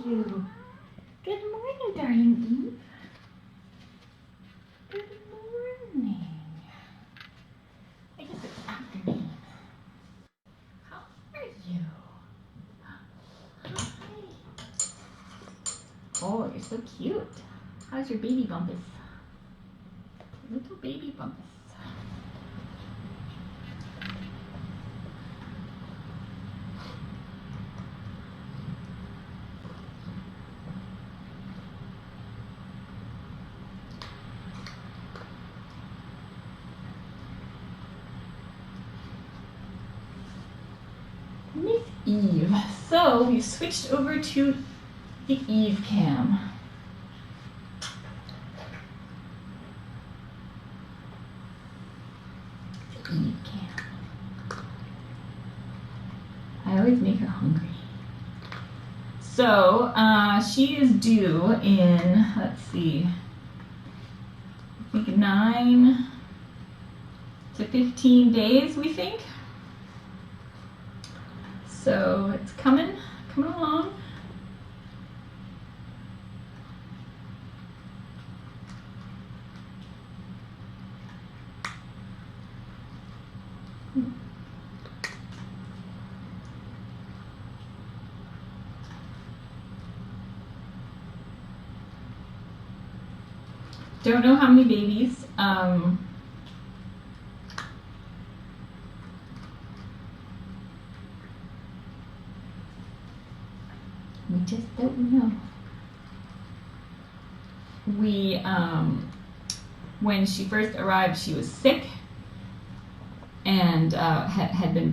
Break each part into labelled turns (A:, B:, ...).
A: you. Good morning, darling Eve. Good morning. I guess it's afternoon. How are you? Hi. Oh, you're so cute. How's your baby bumpus? Little baby bumpus. Miss Eve. So we've switched over to the Eve cam. The Eve cam. I always make her hungry. So she is due in, let's see, I think 9 to 15 days, we think. So it's coming along. Don't know how many babies. We just don't know. We, when she first arrived, she was sick and had been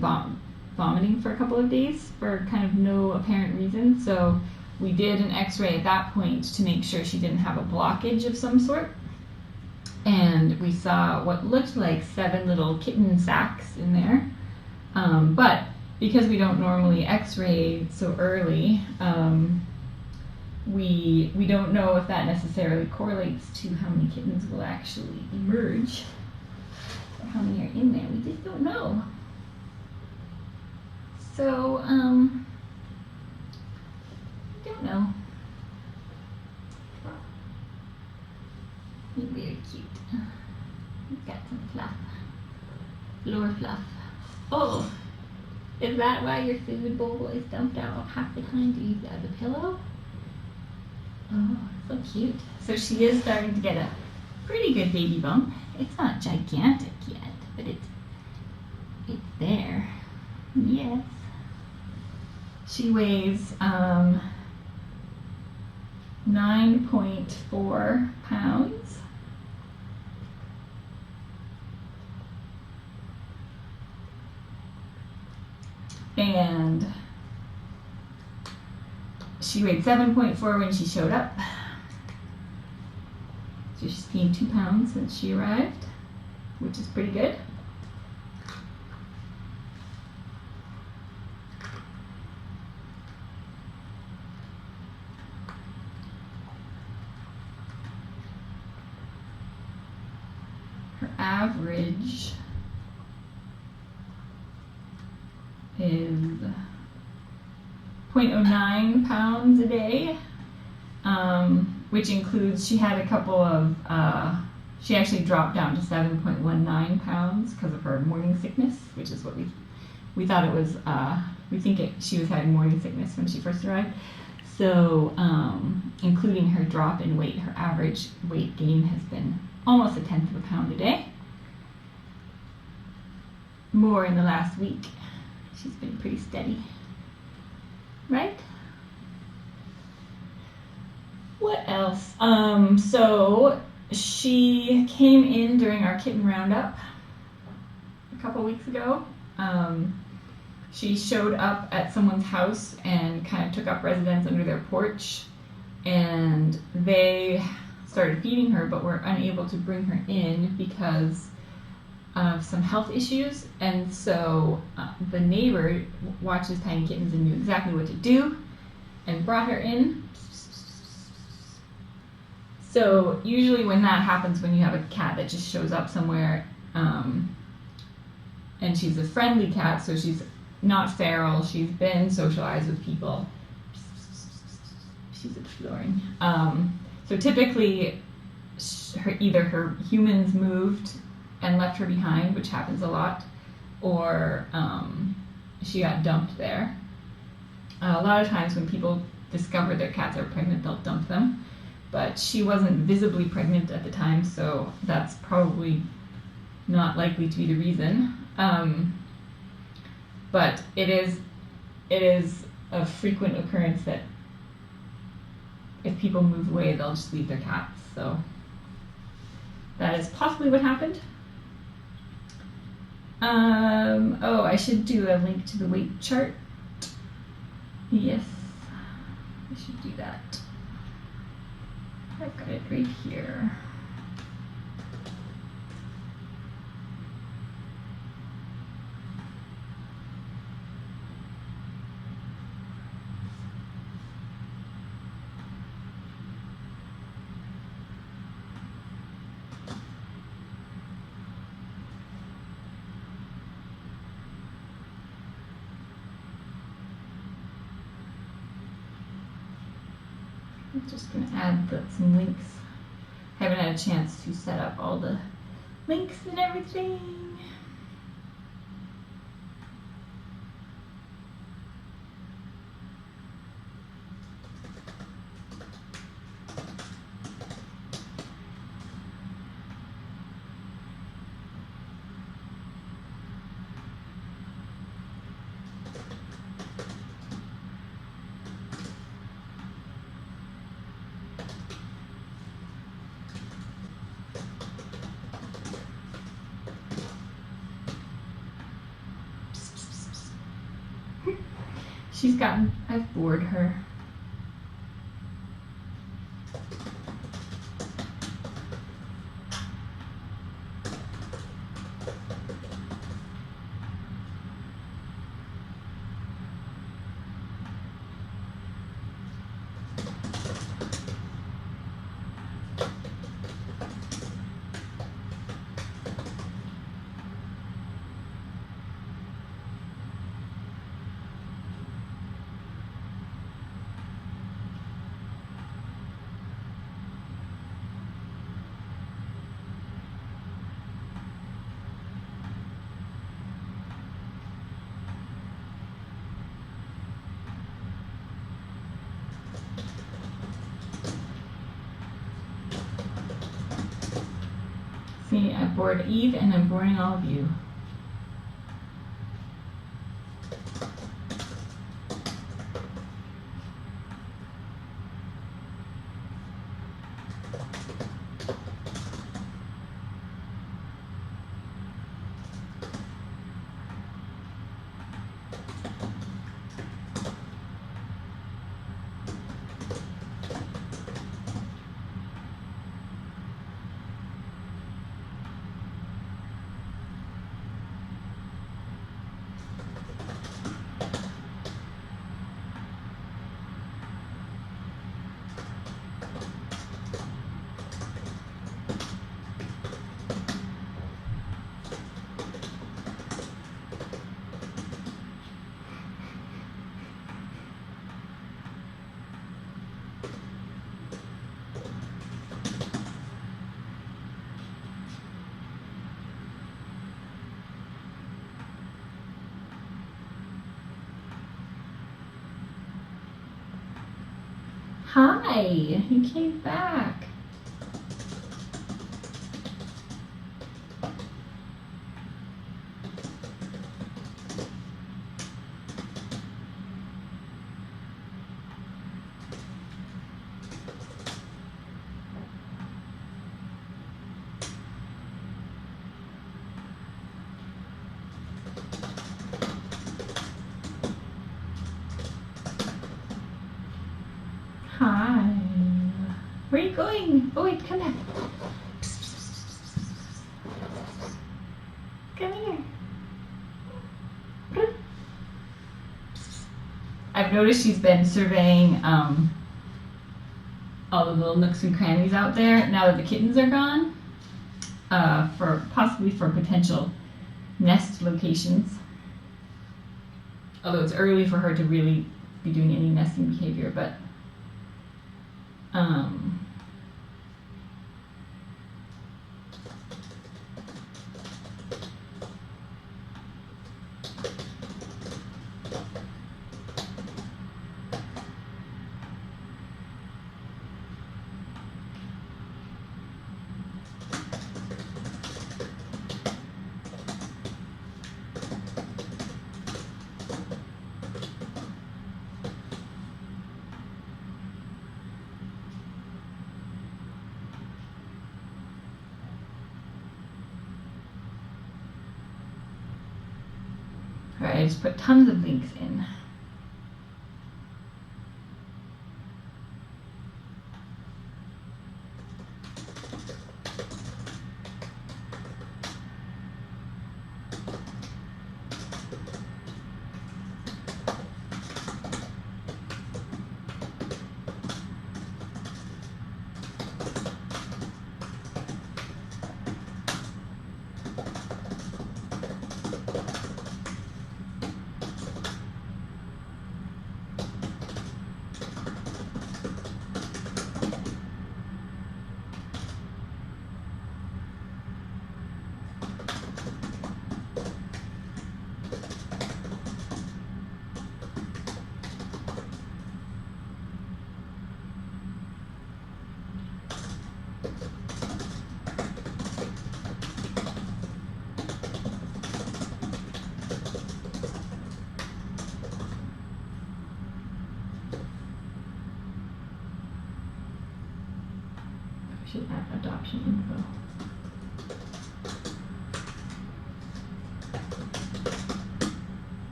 A: vomiting for a couple of days for kind of no apparent reason. So we did an x-ray at that point to make sure she didn't have a blockage of some sort. And we saw what looked like 7 little kitten sacs in there. But because we don't normally x-ray so early, we don't know if that necessarily correlates to how many kittens will actually emerge or how many are in there. We just don't know. So, don't know. You're very cute. You've got some fluff. Floor fluff. Oh! Is that why your food bowl is dumped out half the time to use it as a pillow? Oh, so cute. So she is starting to get a pretty good baby bump. It's not gigantic yet, but it's there. Yes. She weighs 9.4 pounds. And she weighed 7.4 when she showed up. So she's gained 2 pounds since she arrived, which is pretty good. Her average is 0.09 pounds a day, which includes, she had a couple of, she actually dropped down to 7.19 pounds because of her morning sickness, which is what we thought it was, we think she was having morning sickness when she first arrived. So including her drop in weight, her average weight gain has been almost 1/10 of a pound a day. More in the last week. She's been pretty steady, right? What else? So she came in during our kitten roundup a couple weeks ago. She showed up at someone's house and kind of took up residence under their porch, and they started feeding her, but were unable to bring her in because of some health issues. And so the neighbor watches tiny kittens and knew exactly what to do and brought her in. So usually when that happens, when you have a cat that just shows up somewhere, and she's a friendly cat, so she's not feral, she's been socialized with people, she's exploring. So typically, either her humans moved and left her behind, which happens a lot, or she got dumped there. A lot of times when people discover their cats are pregnant, they'll dump them. But she wasn't visibly pregnant at the time, so that's probably not likely to be the reason. But it is a frequent occurrence that if people move away, they'll just leave their cats. So that is possibly what happened. Oh, I should do a link to the weight chart. Yes, I should do that. I've got it right here. I'm just going to add some links. I haven't had a chance to set up all the links and everything. I've bored her. See, I bored Eve and I'm boring all of you. Hi, you came back. Hi. Where are you going? Oh wait, come back. Come here. I've noticed she's been surveying all the little nooks and crannies out there now that the kittens are gone, possibly for potential nest locations. Although it's early for her to really be doing any nesting behavior, but Alright, I just put tons of links in. Should add adoption info.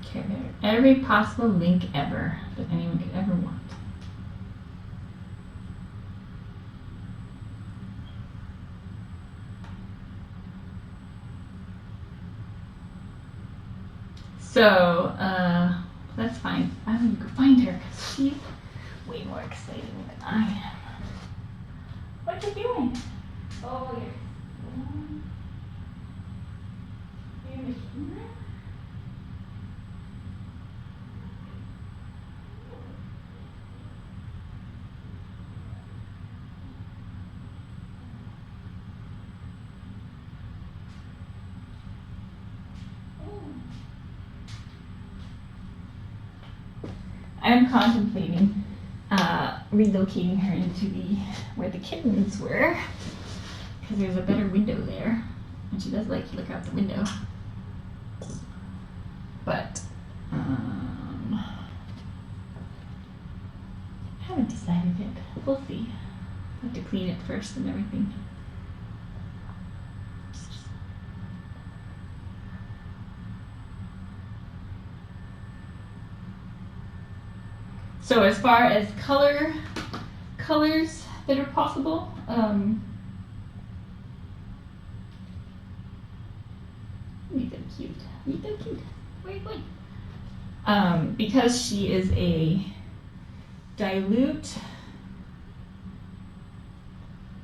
A: Okay, there. Every possible link ever that anyone could ever want. So, that's fine. I'm gonna go find her because she's way more exciting than I am. What you doing? Oh, you're machine. I'm contemplating relocating her into where the kittens were, because there's a better window there, and she does like to look out the window. But I haven't decided yet. We'll see. I have to clean it first and everything. So as far as colors that are possible, these are cute. These are cute. Where are you going? Because she is a dilute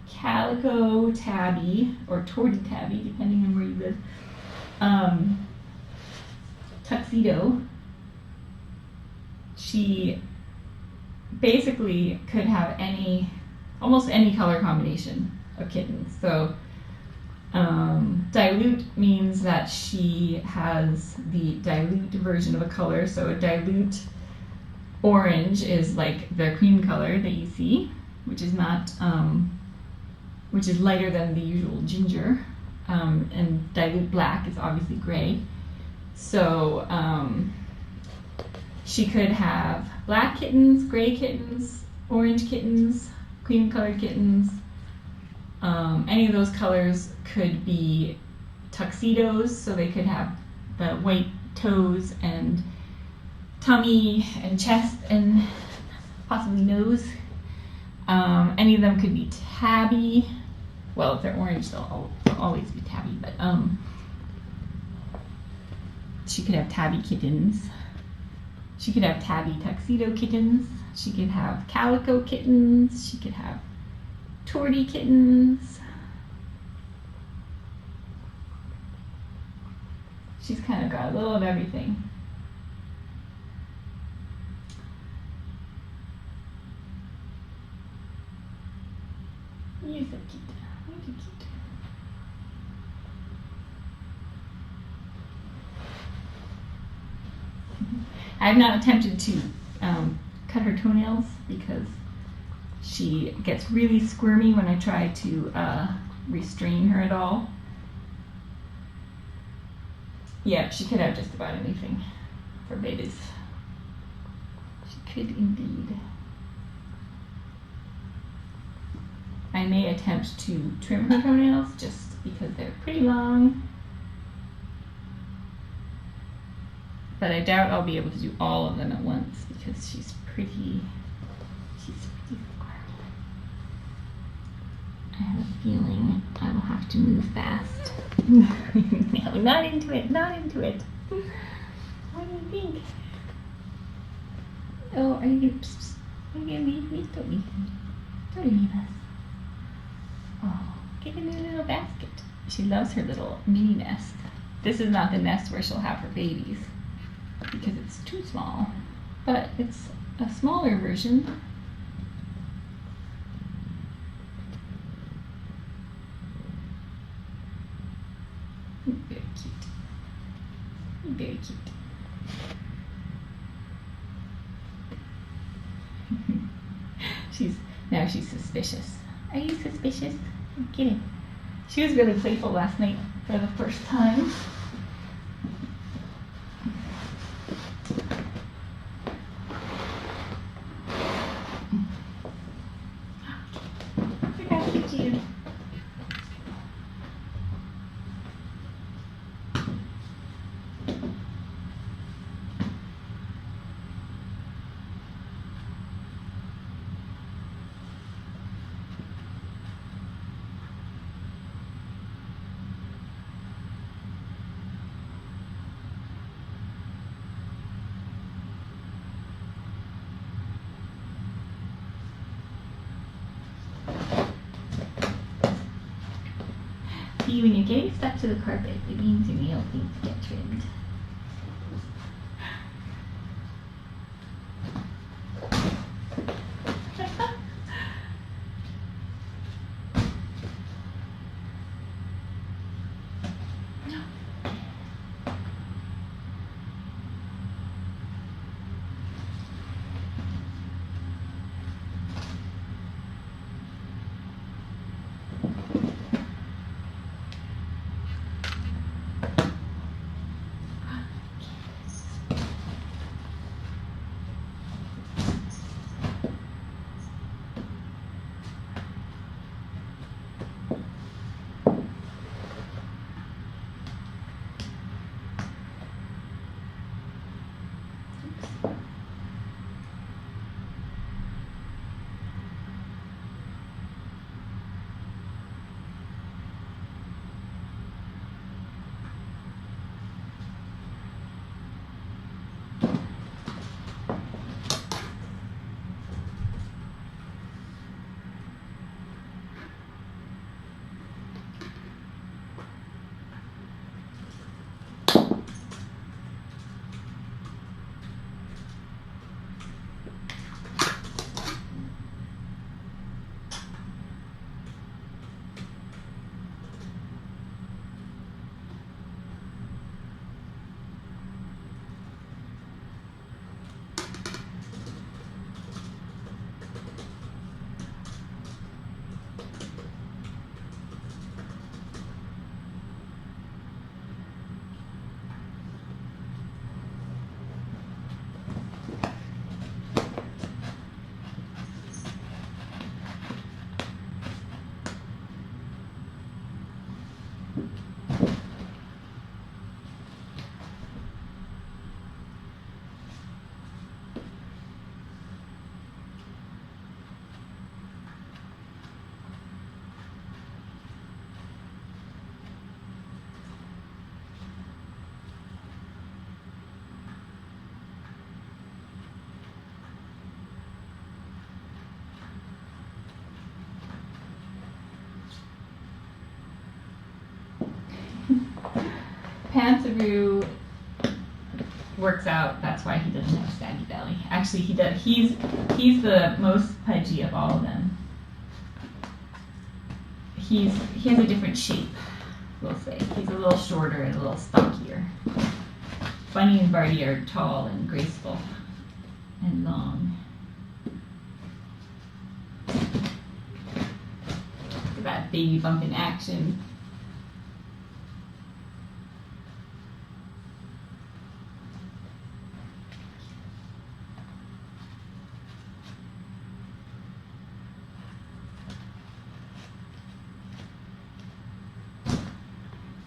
A: calico tabby or torbie tabby, depending on where you live. Tuxedo. She basically could have almost any color combination of kittens. So dilute means that she has the dilute version of a color. So a dilute orange is like the cream color that you see, which is not, which is lighter than the usual ginger. And dilute black is obviously gray. So she could have black kittens, gray kittens, orange kittens, cream colored kittens. Any of those colors could be tuxedos, so they could have the white toes and tummy and chest and possibly nose. Any of them could be tabby. Well, if they're orange, they'll always be tabby, but she could have tabby kittens. She could have tabby tuxedo kittens. She could have calico kittens. She could have torbie kittens. She's kind of got a little of everything. You're so cute. You're so cute. I have not attempted to cut her toenails because she gets really squirmy when I try to restrain her at all. Yeah, she could have just about anything for babies. She could indeed. I may attempt to trim her toenails just because they're pretty long. But I doubt I'll be able to do all of them at once because she's pretty squirmy. I have a feeling I will have to move fast. No, not into it, not into it. What do you think? Oh, are you gonna leave me? Don't leave me. Don't leave us. Oh, get in her little basket. She loves her little mini nest. This is not the nest where she'll have her babies because it's too small, but it's a smaller version. Very cute. Very cute. She's suspicious. Are you suspicious? Get it. She was really playful last night for the first time. Look how cute she is. See, when you're getting stuck to the carpet, it means your nails need to get trimmed. Anthro works out. That's why he doesn't have a saggy belly. Actually, he does. He's the most pudgy of all of them. He has a different shape. We'll say he's a little shorter and a little stockier. Bunny and Barty are tall and graceful and long. Look at that baby bump in action.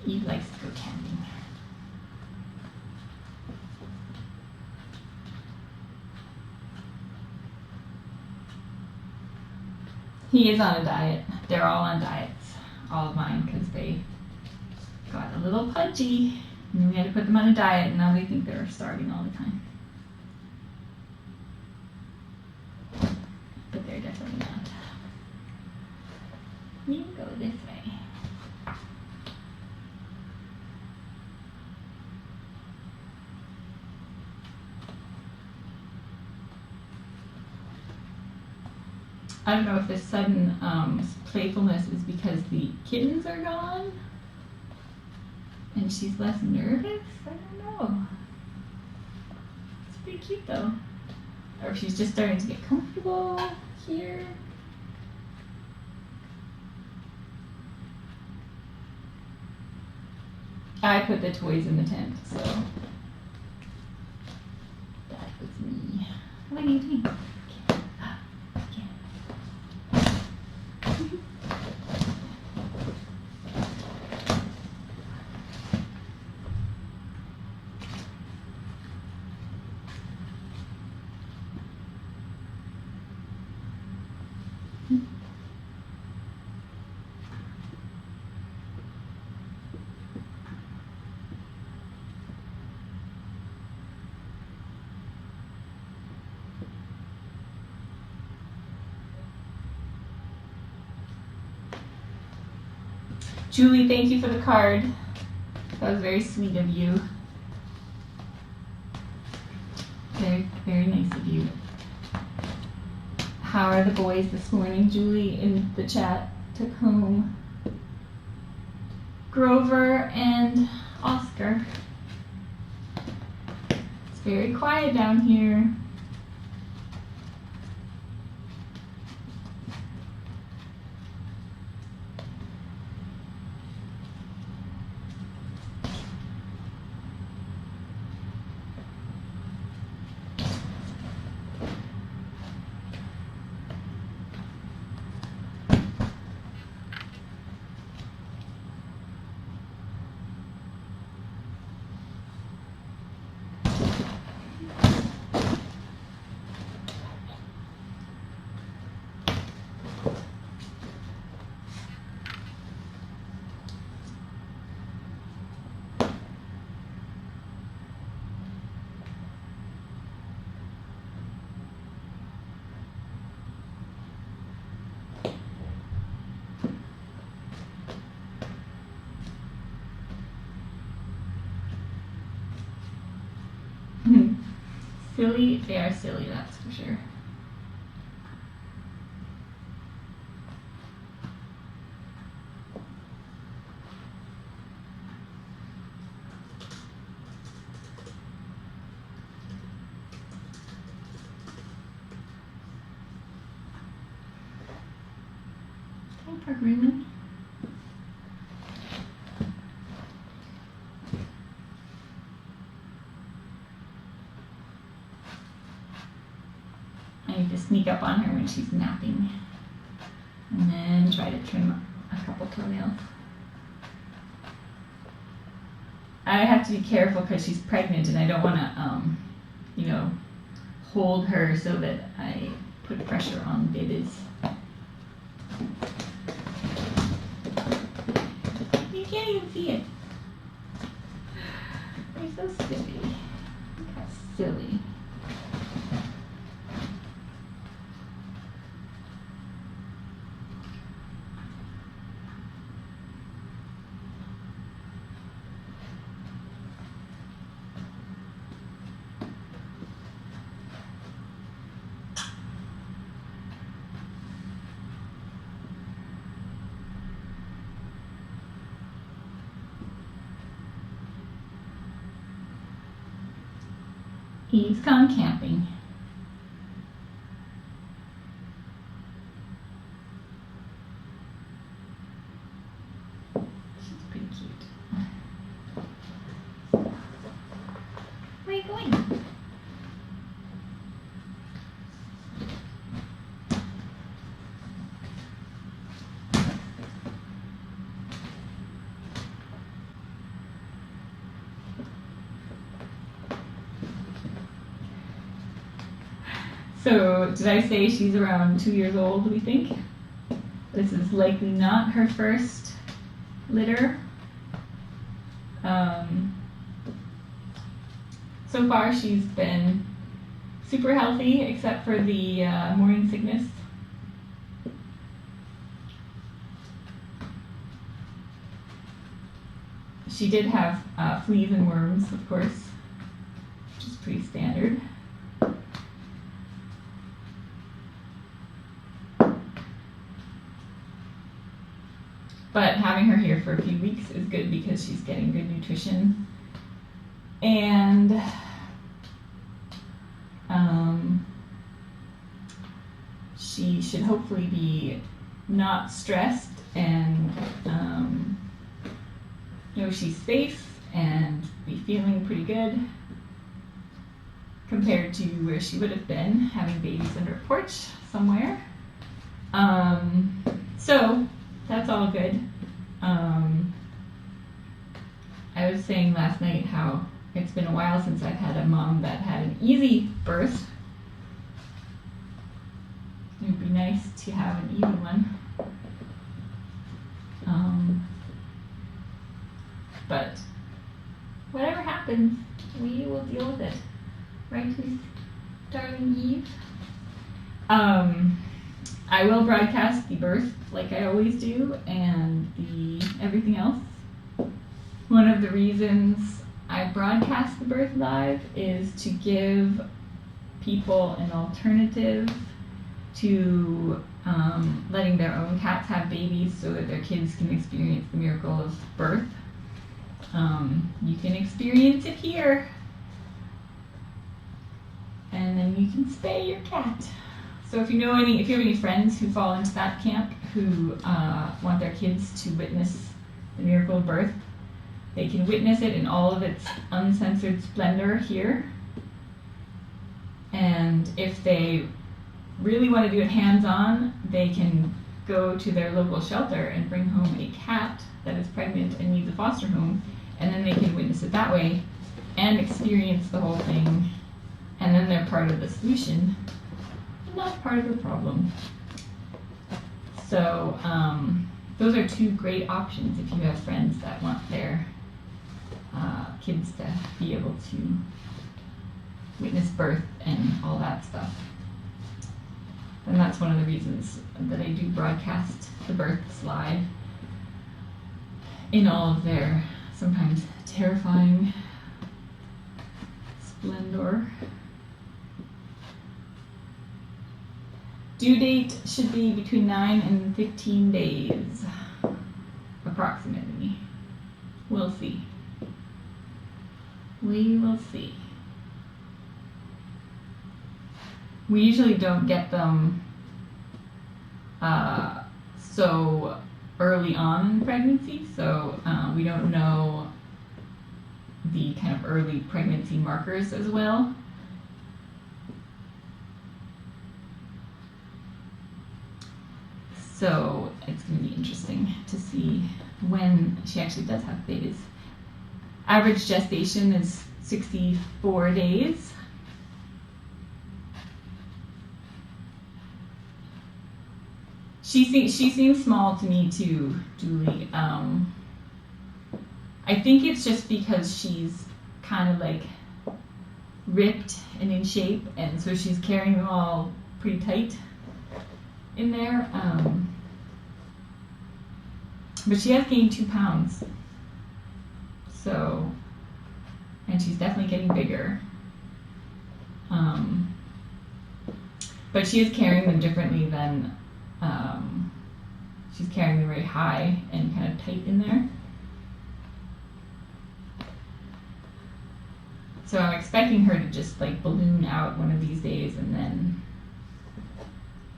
A: Eve likes to go camping. He is on a diet. They're all on diets, all of mine, because they got a little pudgy. And we had to put them on a diet, and now they think they're starving all the time. But they're definitely not. You go this way. I don't know if this sudden playfulness is because the kittens are gone and she's less nervous. I don't know. It's pretty cute though. Or if she's just starting to get comfortable here. I put the toys in the tent, so that was me. What are you doing? Julie, thank you for the card. That was very sweet of you. Very, very nice of you. How are the boys this morning? Julie in the chat took home Grover and Oscar. It's very quiet down here. Silly, they are silly, that's for sure. Hi, Park Raymond. To sneak up on her when she's napping and then try to trim a couple toenails. I have to be careful because she's pregnant and I don't want to hold her so that I put pressure on babies. You can't even see it. You're so silly. Look how silly. Eve's gone camping. She's pretty cute. Where are you going? So, did I say she's around 2 years old, we think? This is likely not her first litter. So far, she's been super healthy, except for the morning sickness. She did have fleas and worms, of course, which is pretty standard. But having her here for a few weeks is good because she's getting good nutrition. And she should hopefully be not stressed and know she's safe and be feeling pretty good compared to where she would have been having babies under a porch somewhere. So that's all good. I was saying last night how it's been a while since I've had a mom that had an easy birth. It would be nice to have an easy one. But whatever happens, we will deal with it. Right, darling Eve? I will broadcast the birth like I always do and the everything else. One of the reasons I broadcast the birth live is to give people an alternative to letting their own cats have babies so that their kids can experience the miracle of birth. You can experience it here. And then you can spay your cat. So if you have any friends who fall into that camp who want their kids to witness the miracle of birth, they can witness it in all of its uncensored splendor here. And if they really want to do it hands-on, they can go to their local shelter and bring home a cat that is pregnant and needs a foster home, and then they can witness it that way and experience the whole thing, and then they're part of the solution, not part of the problem. So those are two great options if you have friends that want their kids to be able to witness birth and all that stuff. And that's one of the reasons that I do broadcast the births live in all of their sometimes terrifying splendor. Due date should be between 9 and 15 days, approximately. We'll see. We will see. We usually don't get them so early on in the pregnancy, so we don't know the kind of early pregnancy markers as well. So it's going to be interesting to see when she actually does have babies. Average gestation is 64 days. She seems small to me too, Julie. I think it's just because she's kind of like ripped and in shape, and so she's carrying them all pretty tight in there. But she has gained 2 pounds. So, and she's definitely getting bigger. But she is carrying them differently than, she's carrying them very high and kind of tight in there. So I'm expecting her to just like balloon out one of these days, and then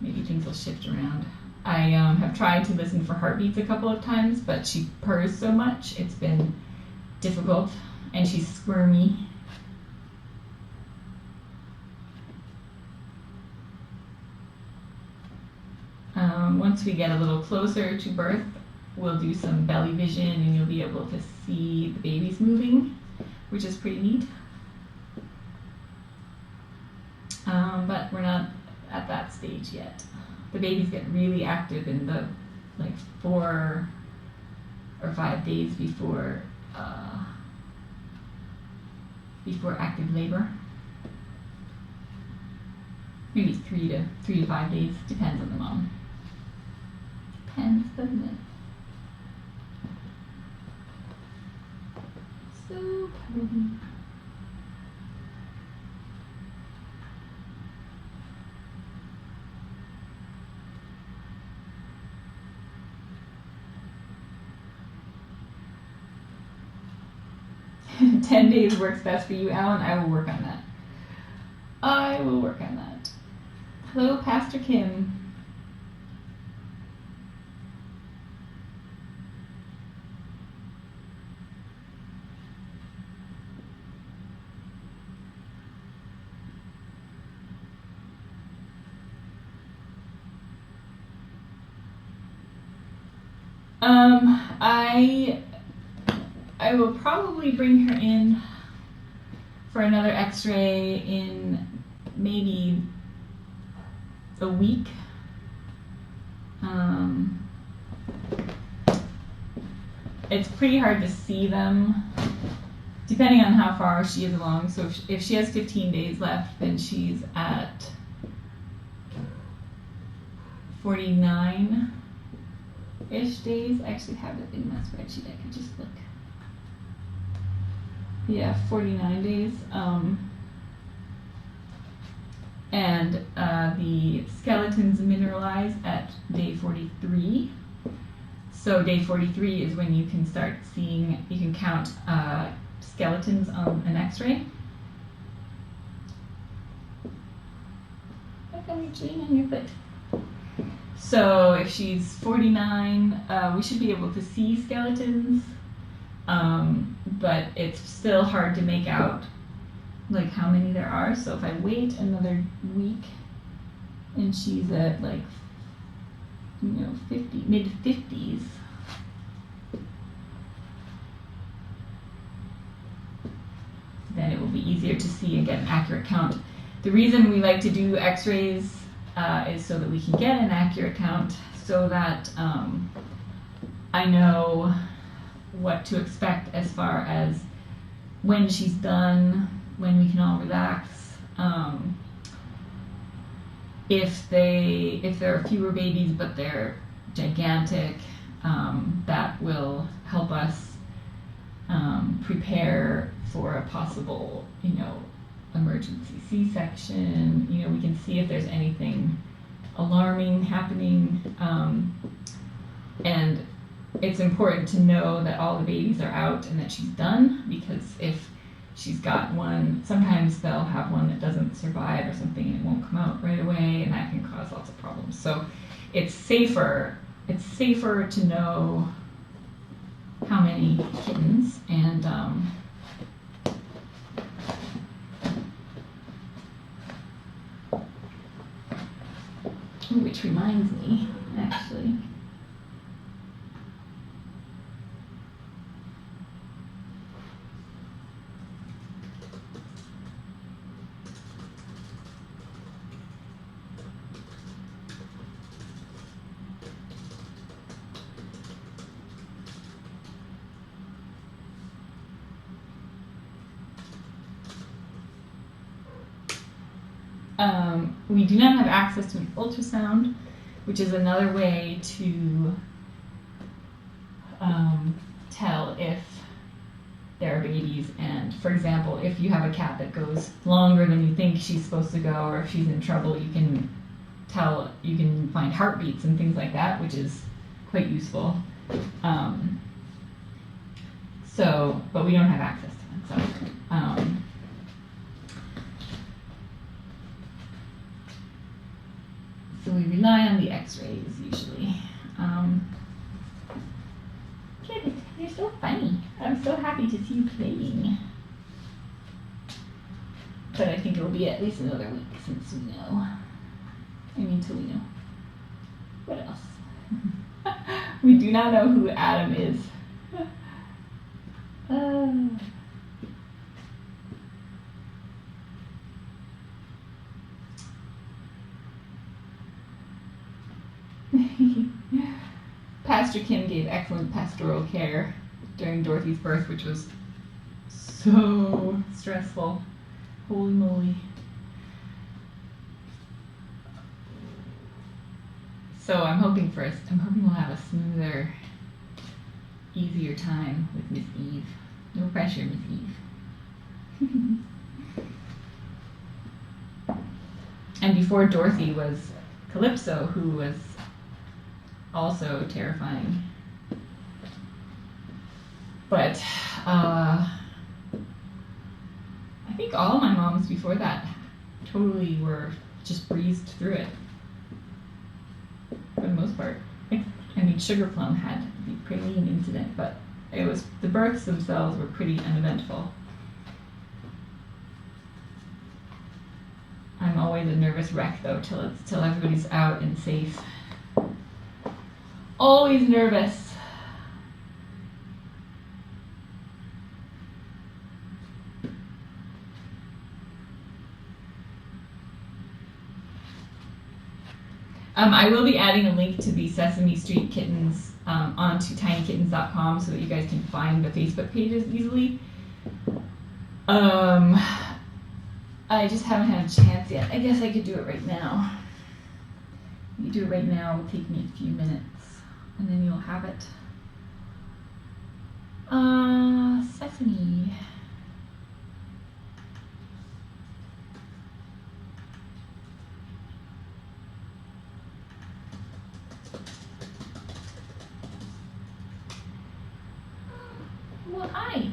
A: maybe things will shift around. I have tried to listen for heartbeats a couple of times, but she purrs so much, it's been difficult, and she's squirmy. Once we get a little closer to birth, we'll do some belly vision, and you'll be able to see the babies moving, which is pretty neat. But we're not at that stage yet. The babies get really active in the like 4 or 5 days before active labor. Maybe 3 to 5 days, depends on the mom. Depends, doesn't it? So pretty. "10 days works best for you, Alan. I will work on that. I will work on that." Hello, Pastor Kim. I will probably bring her in for another x-ray in maybe a week. It's pretty hard to see them depending on how far she is along. So if she has 15 days left, then she's at 49-ish days. I actually have it in my spreadsheet. I could just look. Yeah, 49 days. And the skeletons mineralize at day 43. So day 43 is when you can start seeing, you can count skeletons on an x-ray. Look how you're chewing on your foot. So if she's 49, we should be able to see skeletons, but it's still hard to make out like how many there are. So if I wait another week and she's at like, 50, mid-50s, then it will be easier to see and get an accurate count. The reason we like to do x-rays is so that we can get an accurate count, so that I know what to expect as far as when she's done, when we can all relax. If there are fewer babies but they're gigantic, that will help us prepare for a possible, emergency C-section. We can see if there's anything alarming happening, and it's important to know that all the babies are out and that she's done, because if she's got one, sometimes they'll have one that doesn't survive or something and it won't come out right away, and that can cause lots of problems. So it's safer to know how many kittens, and which reminds me, actually, we do not have access to an ultrasound, which is another way to tell if there are babies. And for example, if you have a cat that goes longer than you think she's supposed to go, or if she's in trouble, you can find heartbeats and things like that, which is quite useful. But we don't have access to them. So So we rely on the x-rays usually. Kid, you're so funny. I'm so happy to see you playing. But I think it'll be at least another week since we know. I mean, till we know. What else? We do not know who Adam is. Pastor Kim gave excellent pastoral care during Dorothy's birth, which was so stressful. Holy moly. So I'm hoping we'll have a smoother, easier time with Miss Eve. No pressure, Miss Eve. And before Dorothy was Calypso, who was also terrifying. But I think all my moms before that totally were just breezed through it for the most part. I mean, Sugar Plum had the praline incident, but it was the births themselves were pretty uneventful. I'm always a nervous wreck though till everybody's out and safe. Always nervous. I will be adding a link to the Sesame Street Kittens onto tinykittens.com so that you guys can find the Facebook pages easily. I just haven't had a chance yet. I guess I could do it right now. You do it right now, it'll take me a few minutes, and then you'll have it. Sesame. Well, hi.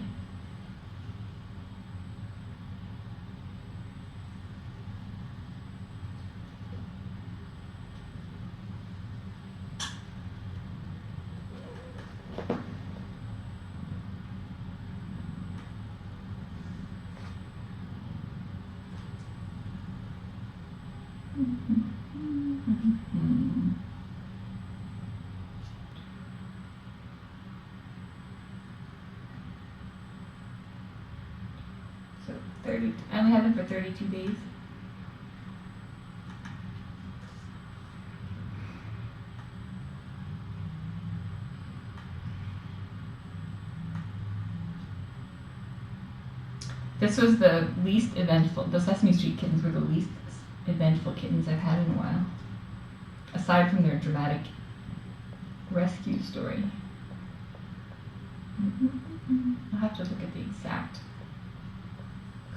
A: So 30, I only have them for 32 days. This was the least eventful, the Sesame Street kittens were the least eventful kittens I've had in a while. Aside from their dramatic rescue story. I'll have to look at the exact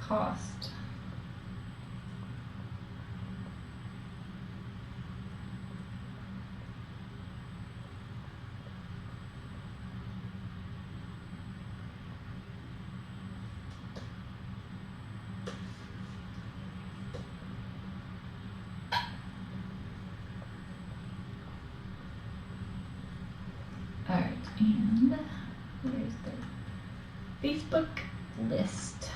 A: cost. Alright, and where's the Facebook list?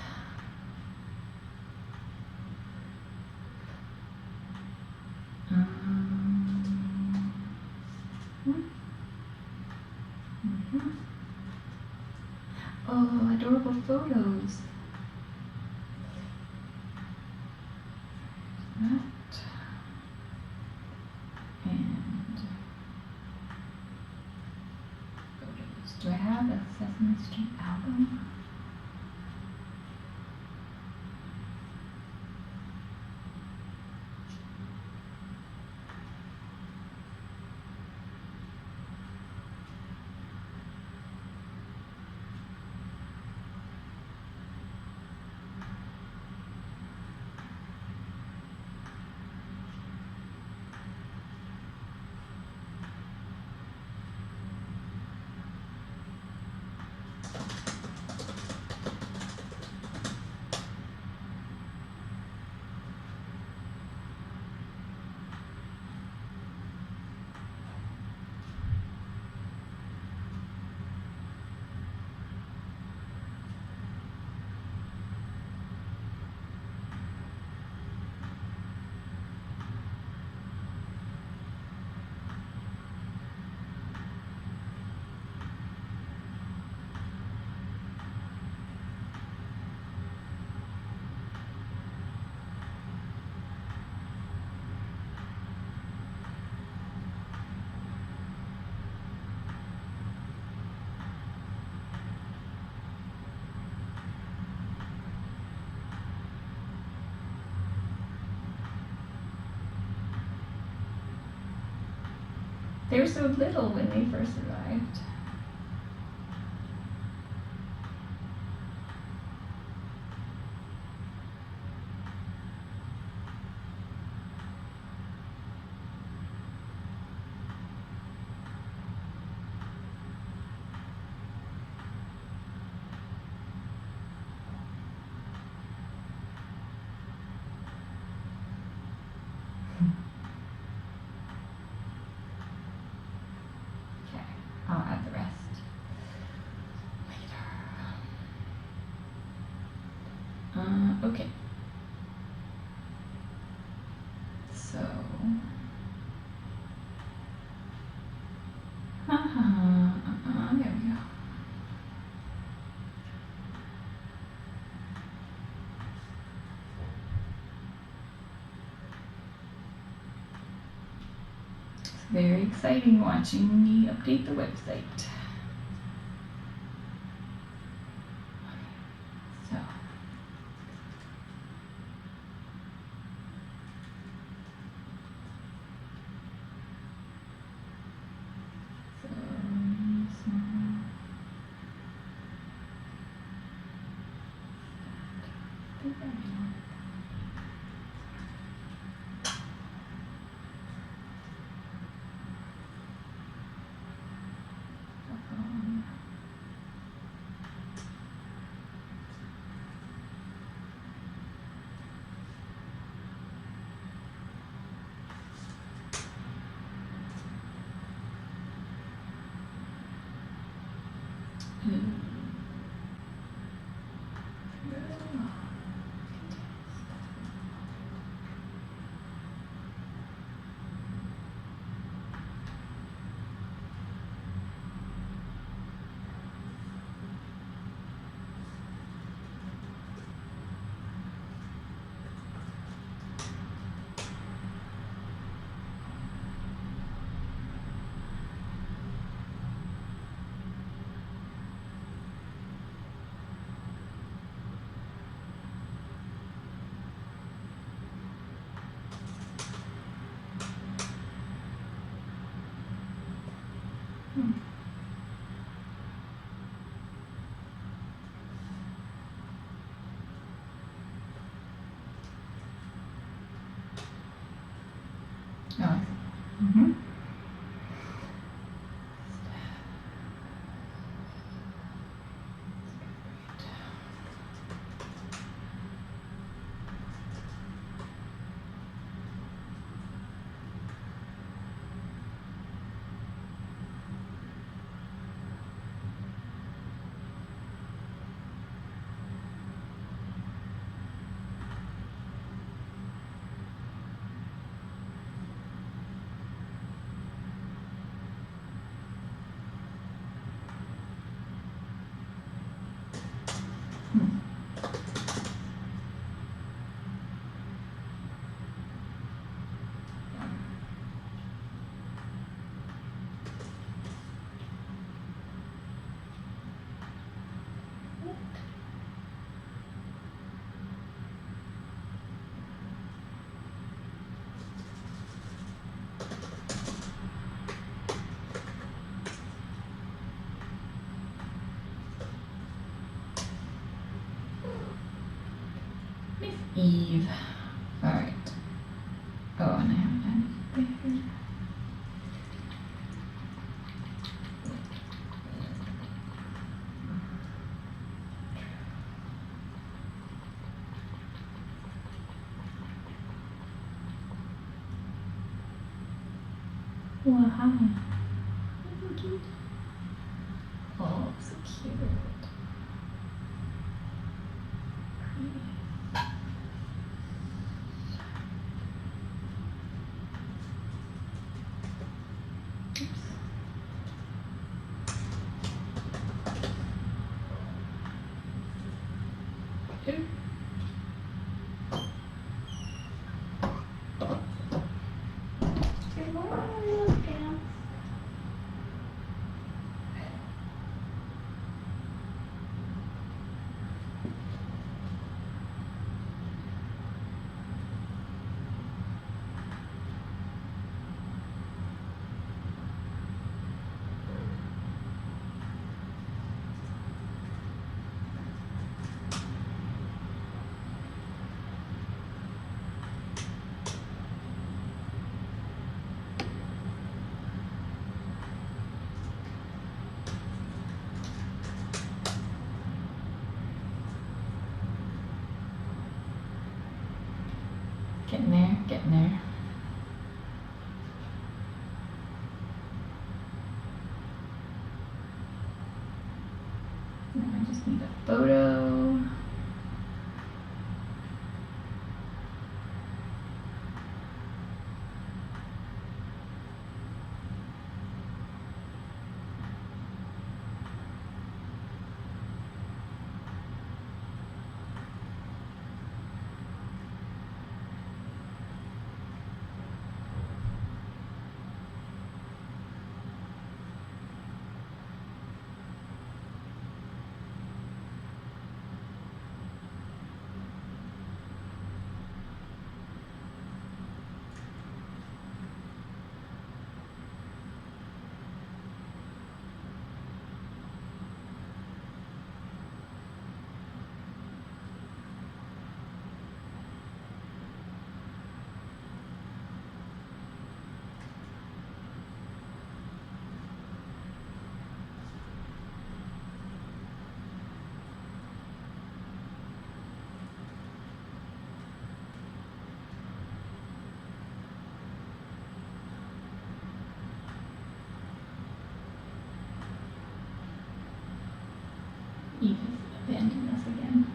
A: Oh, adorable photos. That. And photos. Do I have a Sesame Street album? They were so little when they first arrived. I'll add the rest later. Okay. So, there we go. It's very exciting watching me update the website. Eve. All right. Oh, and I haven't added there. Wow. Isn't cute? Oh, so cute. getting there. Now I just need a photo. Eve has abandoned us again.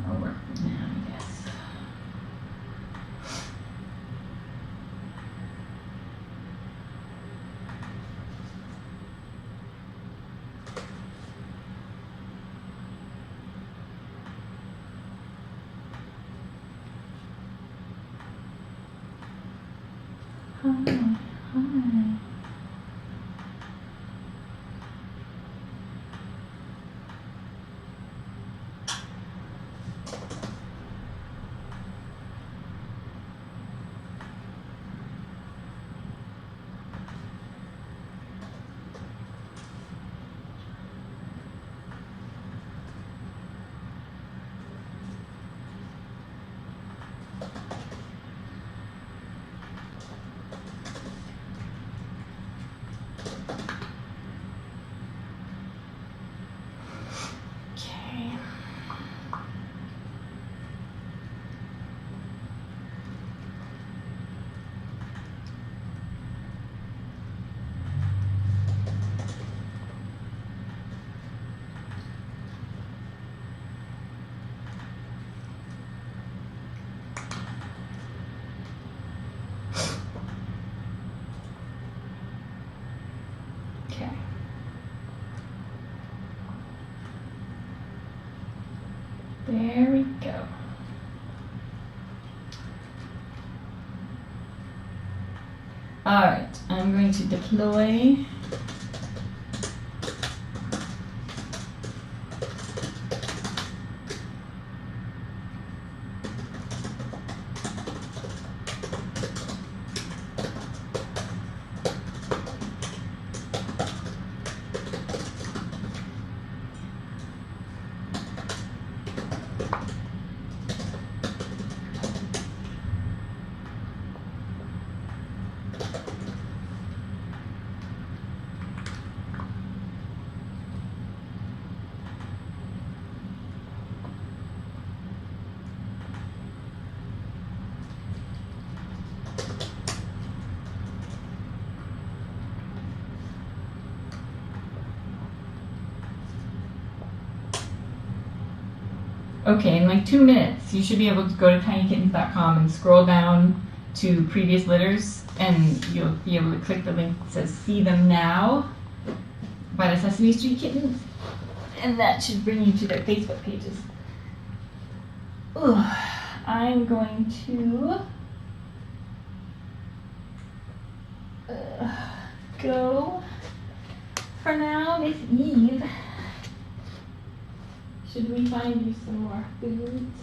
A: I'll work from now, I guess. Hi, hi. Okay. Okay. There we go. All right, I'm going to deploy. Okay, in like 2 minutes, you should be able to go to tinykittens.com and scroll down to previous litters, and you'll be able to click the link that says See Them Now by the Sesame Street Kittens, and that should bring you to their Facebook pages. Ugh, I'm going to go for now, Miss Eve. Should we find you some more foods?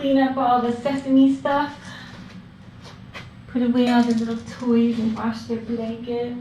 A: clean up all the sesame stuff. Put away all the little toys and wash their blankets.